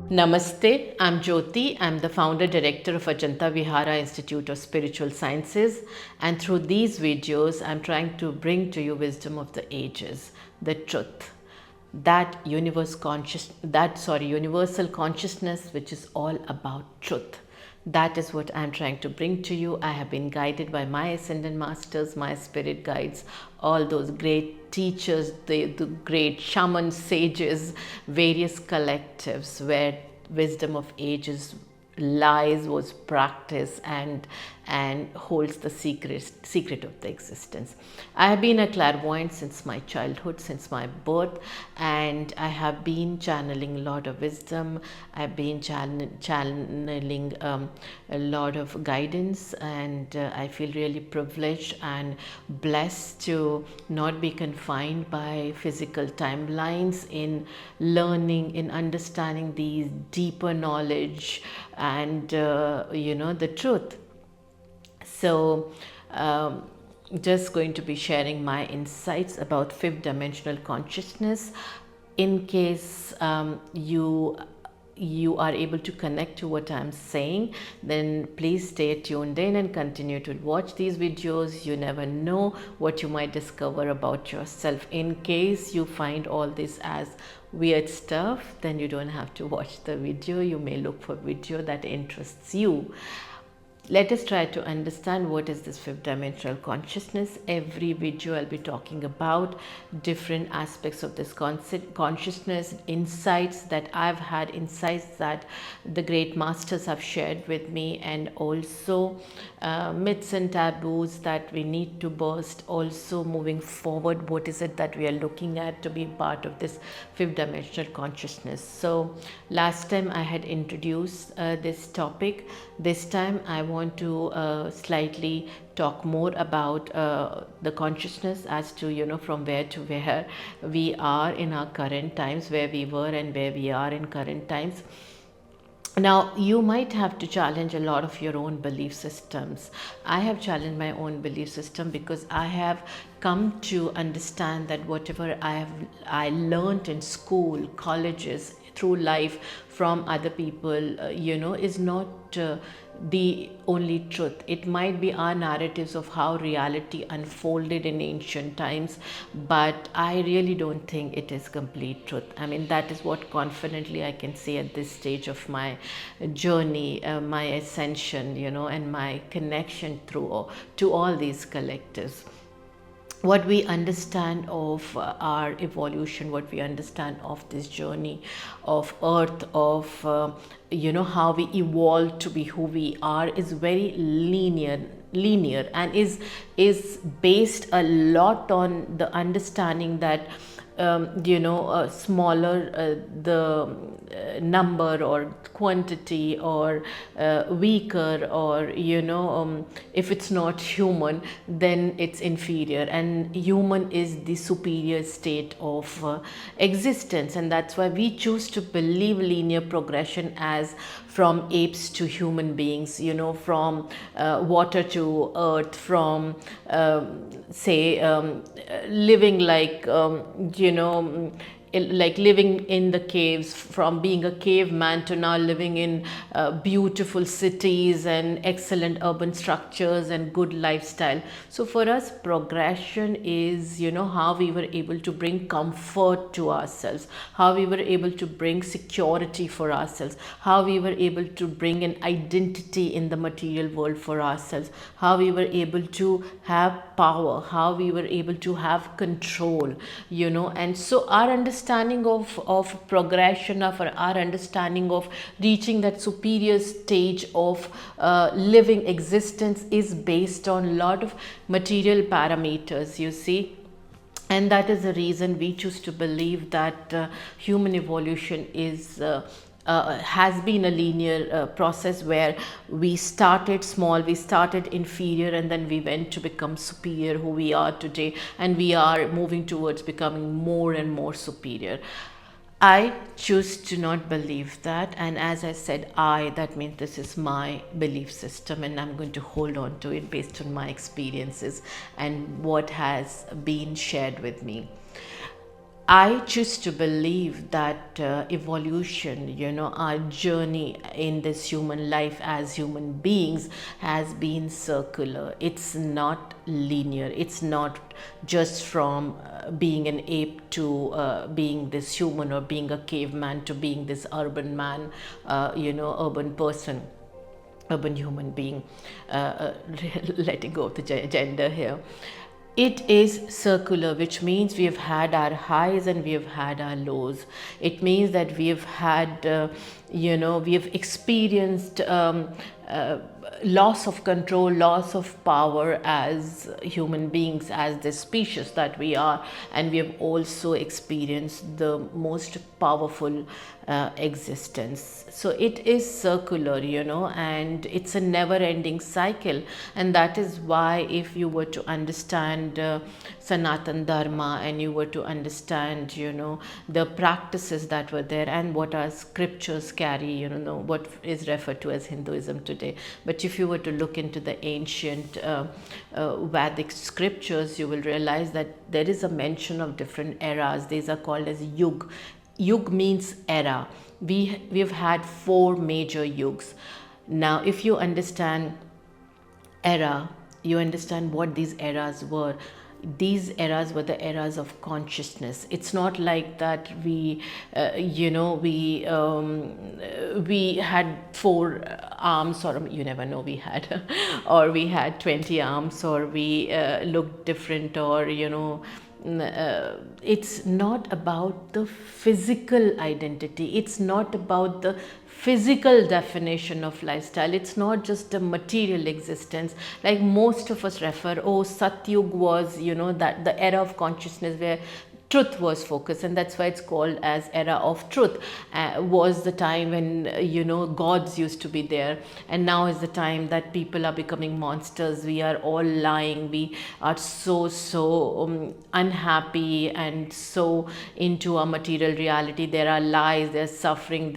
Namaste, I'm Jyoti. I'm the founder director of AJANTA VIHARA Institute of Spiritual Sciences, and through these videos I'm trying to bring to you wisdom of the ages, the truth, universal consciousness which is all about truth. That is what I'm trying to bring to you. I have been guided by my ascended masters, my spirit guides, all those great teachers, the great shamans, sages, various collectives where wisdom of ages lies, was practiced, and holds the secret of the existence. I have been a clairvoyant since my childhood, since my birth, and I have been channeling a lot of wisdom. I've been channeling a lot of guidance, and I feel really privileged and blessed to not be confined by physical timelines in learning, in understanding these deeper knowledge and the truth. So just going to be sharing my insights about fifth dimensional consciousness. In case you are able to connect to what I'm saying, then please stay tuned in and continue to watch these videos. You never know what you might discover about yourself. In case you find all this as weird stuff, then you don't have to watch the video. You may look for video that interests you. Let us try to understand what is this fifth dimensional consciousness. Every video I'll be talking about different aspects of this consciousness, insights that I've had, insights that the great masters have shared with me, and also myths and taboos that we need to burst. Also moving forward, what is it that we are looking at to be part of this fifth dimensional consciousness. So last time I had introduced this topic. This time I want to slightly talk more about the consciousness as to from where to where we are in our current times, where we were and where we are in current times. Now, you might have to challenge a lot of your own belief systems. I have challenged my own belief system because I have come to understand that whatever I learned in school, colleges, through life from other people, is not the only truth. It might be our narratives of how reality unfolded in ancient times, but I really don't think it is complete truth. I mean, that is what confidently I can say at this stage of my journey, my ascension, and my connection to all these collectives. What we understand of our evolution, what we understand of this journey of earth, of how we evolved to be who we are, is very linear and is based a lot on the understanding that smaller the number or quantity, or weaker, or if it's not human, then it's inferior, and human is the superior state of existence. And that's why we choose to believe linear progression as from apes to human beings, from water to earth, from living like living in the caves, from being a caveman to now living in beautiful cities and excellent urban structures and good lifestyle. So for us, progression is how we were able to bring comfort to ourselves, how we were able to bring security for ourselves, how we were able to bring an identity in the material world for ourselves, how we were able to have power, how we were able to have control, and so our understanding of progression, of our understanding of reaching that superior stage of living existence is based on a lot of material parameters, you see. And that is the reason we choose to believe that human evolution has been a linear process, where we started small, we started inferior, and then we went to become superior, who we are today, and we are moving towards becoming more and more superior. I choose to not believe that, and as I said, that means this is my belief system, and I'm going to hold on to it based on my experiences and what has been shared with me. I choose to believe that evolution, our journey in this human life as human beings has been circular. It's not linear. It's not just from being an ape to being this human, or being a caveman to being this urban man, urban person, urban human being, letting go of the gender here. It is circular, which means we have had our highs and we have had our lows. It means that we have had, we have experienced loss of control, loss of power as human beings, as the species that we are, and we have also experienced the most powerful existence. So it is circular, and it's a never ending cycle. And that is why, if you were to understand Sanatan Dharma, and you were to understand, the practices that were there and what our scriptures carry, what is referred to as Hinduism today. But if you were to look into the ancient Vedic scriptures, you will realize that there is a mention of different eras. These are called as yug. Yug means era. We've had 4 major yugs. Now, if you understand era, you understand what these eras were. These eras were the eras of consciousness. It's not like that we had 4 arms, or you never know, we had or we had 20 arms, or we looked different, or it's not about the physical identity. It's not about the physical definition of lifestyle. It's not just a material existence. Like most of us refer, Satyug was, that the era of consciousness where truth was focused, and that's why it's called as era of truth. Was the time when gods used to be there, and now is the time that people are becoming monsters. We are all lying. We are so unhappy and so into our material reality. There are lies, there's suffering,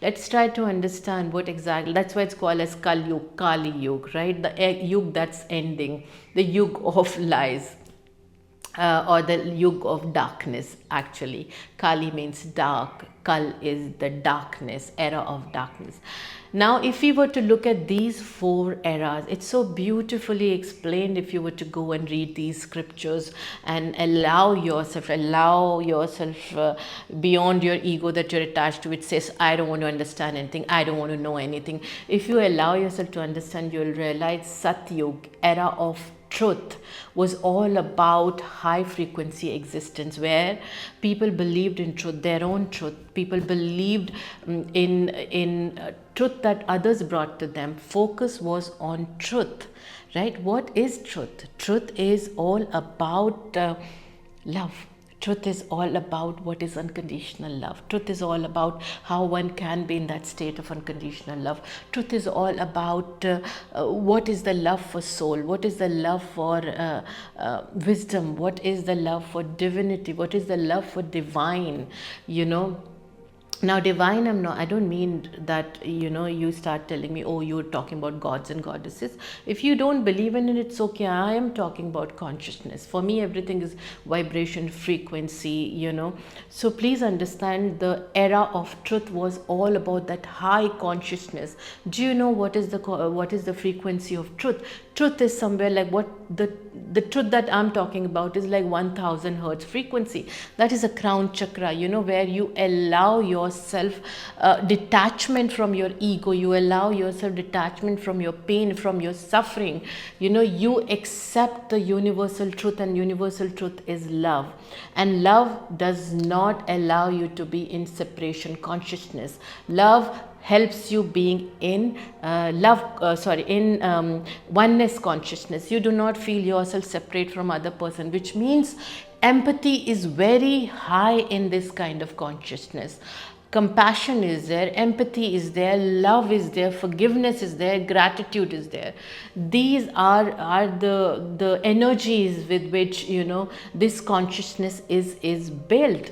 let's try to understand what exactly. That's why it's called as Kali Yug, right? The yug that's ending, the yug of lies. Or the yug of darkness, actually. Kali means dark. Kal is the darkness, era of darkness. Now, if we were to look at these 4 eras, it's so beautifully explained if you were to go and read these scriptures and allow yourself beyond your ego that you're attached to. It says, I don't want to understand anything. I don't want to know anything. If you allow yourself to understand, you'll realize Satyug, era of truth, was all about high frequency existence, where people believed in truth, their own truth. People believed in truth that others brought to them. Focus was on truth, right? What is truth? Truth is all about love. Truth is all about what is unconditional love. Truth is all about how one can be in that state of unconditional love. Truth is all about what is the love for soul, what is the love for wisdom, what is the love for divinity, what is the love for divine, Now, divine, I don't mean that, you start telling me, you're talking about gods and goddesses. If you don't believe in it, it's okay. I am talking about consciousness. For me, everything is vibration, frequency, So please understand, the era of truth was all about that high consciousness. Do you know what is the frequency of truth? Truth is somewhere like what the truth that I'm talking about is like 1000 hertz frequency. That is a crown chakra, where you allow yourself detachment from your ego. You allow yourself detachment from your pain, from your suffering. You accept the universal truth, and universal truth is love. And love does not allow you to be in separation consciousness. Love helps you being in oneness consciousness. You do not feel yourself separate from other person, which means empathy is very high in this kind of consciousness. Compassion is there, empathy is there, love is there, forgiveness is there, gratitude is there. These are the energies with which this consciousness is built.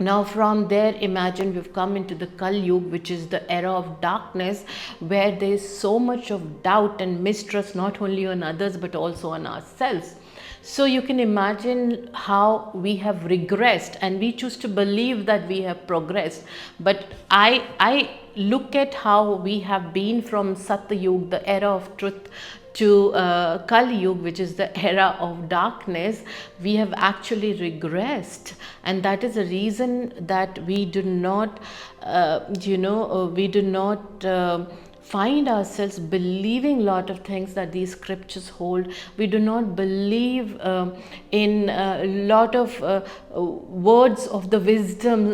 Now from there, imagine we've come into the Kali Yuga, which is the era of darkness, where there is so much of doubt and mistrust, not only on others but also on ourselves. So you can imagine how we have regressed, and we choose to believe that we have progressed. But I look at how we have been from Satya Yuga, the era of truth, to Kali Yuga, which is the era of darkness. We have actually regressed, and that is the reason that we do not, we do not. Find ourselves believing a lot of things that these scriptures hold. We do not believe in a lot of words of the wisdom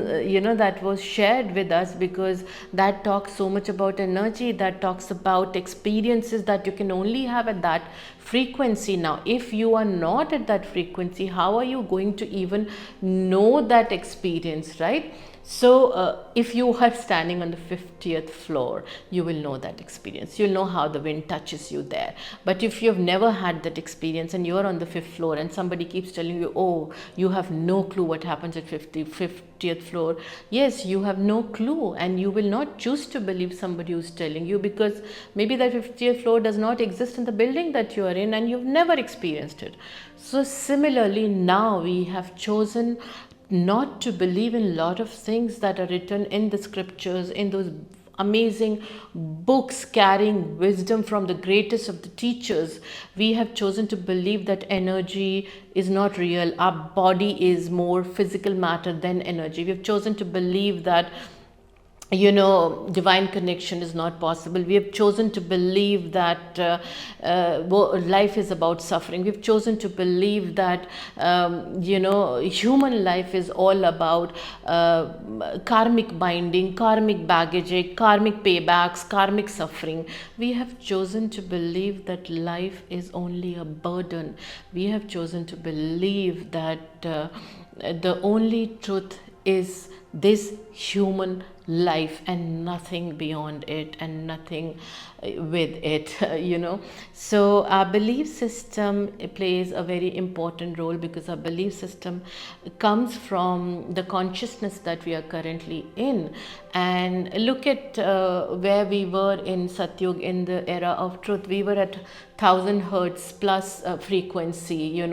that was shared with us, because that talks so much about energy, that talks about experiences that you can only have at that frequency. Now if you are not at that frequency, how are you going to even know that experience, right? So if you are standing on the 50th floor, you will know that experience. You'll know how the wind touches you there. But if you've never had that experience and you're on the 5th floor and somebody keeps telling you, oh, you have no clue what happens at 50th floor. Yes, you have no clue, and you will not choose to believe somebody who's telling you, because maybe that 50th floor does not exist in the building that you are in and you've never experienced it. So similarly, now we have chosen not to believe in a lot of things that are written in the scriptures, in those amazing books carrying wisdom from the greatest of the teachers. We have chosen to believe that energy is not real. Our body is more physical matter than energy. We have chosen to believe that divine connection is not possible. We have chosen to believe that life is about suffering. We've chosen to believe that human life is all about karmic binding, karmic baggage, karmic paybacks, karmic suffering. We have chosen to believe that life is only a burden. We have chosen to believe that the only truth is this human life and nothing beyond it, and nothing with it. So our belief system plays a very important role, because our belief system comes from the consciousness that we are currently in. And look at where we were in Satyug, in the era of truth. We were at 1000 hertz plus frequency,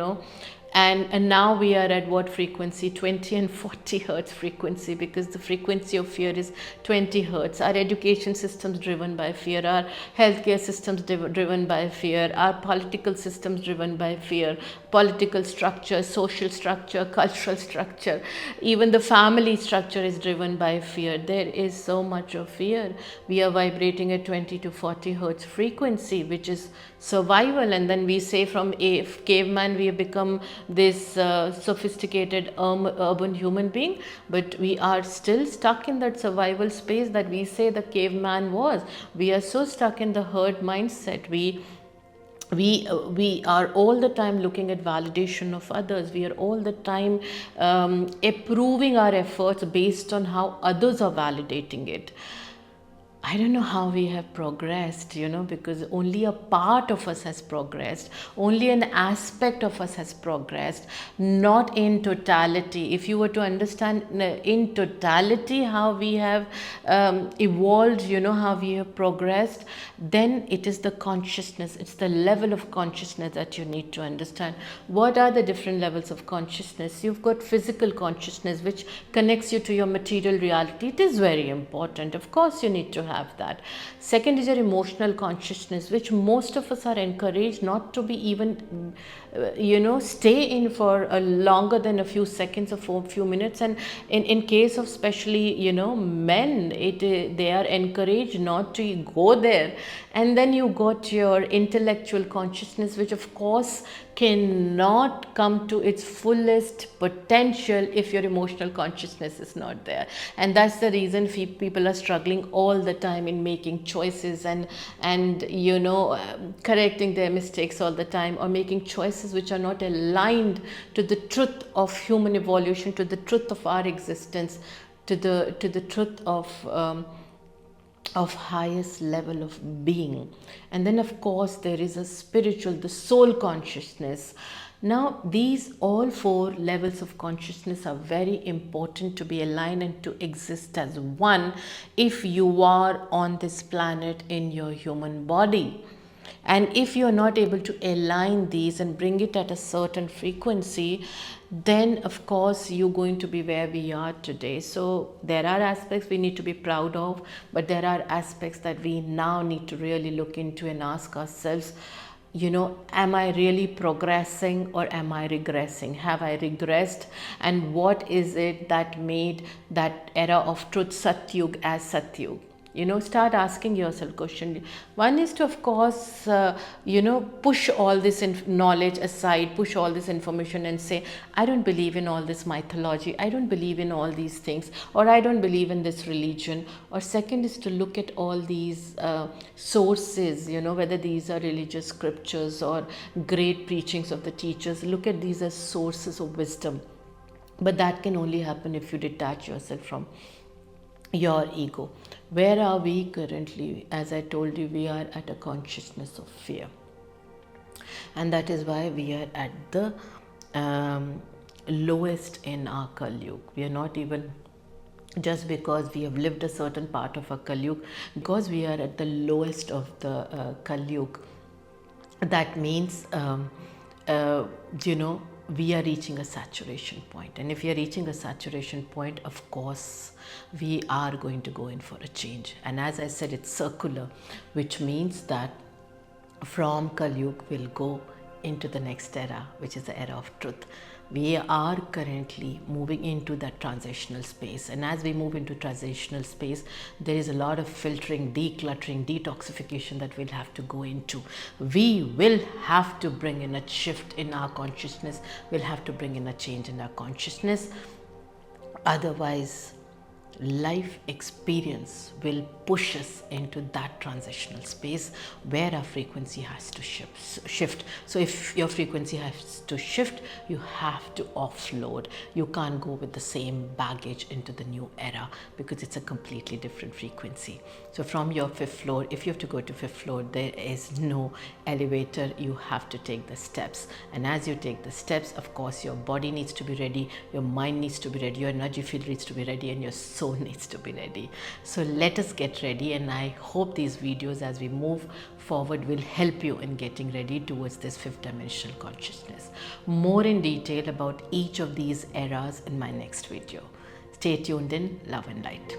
and now we are at what frequency? 20 and 40 hertz frequency, because the frequency of fear is 20 hertz. Our education systems driven by fear, our healthcare systems driven by fear, our political systems driven by fear, political structure, social structure, cultural structure, even the family structure is driven by fear. There is so much of fear. We are vibrating at 20 to 40 hertz frequency, which is survival. And then we say from a caveman we have become this sophisticated urban human being, but we are still stuck in that survival space that we say the caveman was. We are so stuck in the herd mindset. We are all the time looking at validation of others. We are all the time approving our efforts based on how others are validating it. I don't know how we have progressed, because only a part of us has progressed. Only an aspect of us has progressed, not in totality. If you were to understand in totality how we have evolved, how we have progressed, then it is the consciousness. It's the level of consciousness that you need to understand. What are the different levels of consciousness? You've got physical consciousness, which connects you to your material reality. It is very important. Of course, you need to have that. Second is your emotional consciousness, which most of us are encouraged not to be even stay in for longer than a few seconds or for a few minutes. And in case of especially men, they are encouraged not to go there. And then you got your intellectual consciousness, which of course cannot come to its fullest potential if your emotional consciousness is not there. And that's the reason people are struggling all the time in making choices and correcting their mistakes all the time, or making choices which are not aligned to the truth of human evolution, to the truth of our existence, to the truth of of highest level of being. And then of course there is a spiritual, the soul consciousness. Now these all four levels of consciousness are very important to be aligned and to exist as one if you are on this planet in your human body. And if you're not able to align these and bring it at a certain frequency, then of course you're going to be where we are today. So there are aspects we need to be proud of, but there are aspects that we now need to really look into and ask ourselves, you know, am I really progressing or am I regressing? Have I regressed? And what is it that made that era of truth Satyug as Satyug? You know, start asking yourself question. One is to, of course, you know, push all this knowledge aside, push all this information and say, I don't believe in all this mythology, I don't believe in all these things, or I don't believe in this religion. Or second is to look at all these sources, you know, whether these are religious scriptures or great preachings of the teachers. Look at these as sources of wisdom. But that can only happen if you detach yourself from your ego. Where are we currently? As I told you, we are at a consciousness of fear, and that is why we are at the lowest in our Kali Yuga. We are not even, just because we have lived a certain part of our Kali Yuga, because we are at the lowest of the Kali Yuga, that means you know, we are reaching a saturation point. And if we are reaching a saturation point, of course we are going to go in for a change. And as I said, it's circular, which means that from Kali Yuga we'll go into the next era, which is the era of truth. We are currently moving into that transitional space, and as we move into transitional space, there is a lot of filtering, decluttering, detoxification that we'll have to go into. We will have to bring in a shift in our consciousness. We'll have to bring in a change in our consciousness. Otherwise, life experience will push us into that transitional space where our frequency has to shift. So if your frequency has to shift, you have to offload. You can't go with the same baggage into the new era, because it's a completely different frequency. So from your 5th floor, if you have to go to 5th floor, there is no elevator. You have to take the steps, and as you take the steps, of course your body needs to be ready, your mind needs to be ready, your energy field needs to be ready, and your soul needs to be ready. So let us get ready, and I hope these videos as we move forward will help you in getting ready towards this 5th dimensional consciousness. More in detail about each of these eras in my next video. Stay tuned in. Love and light.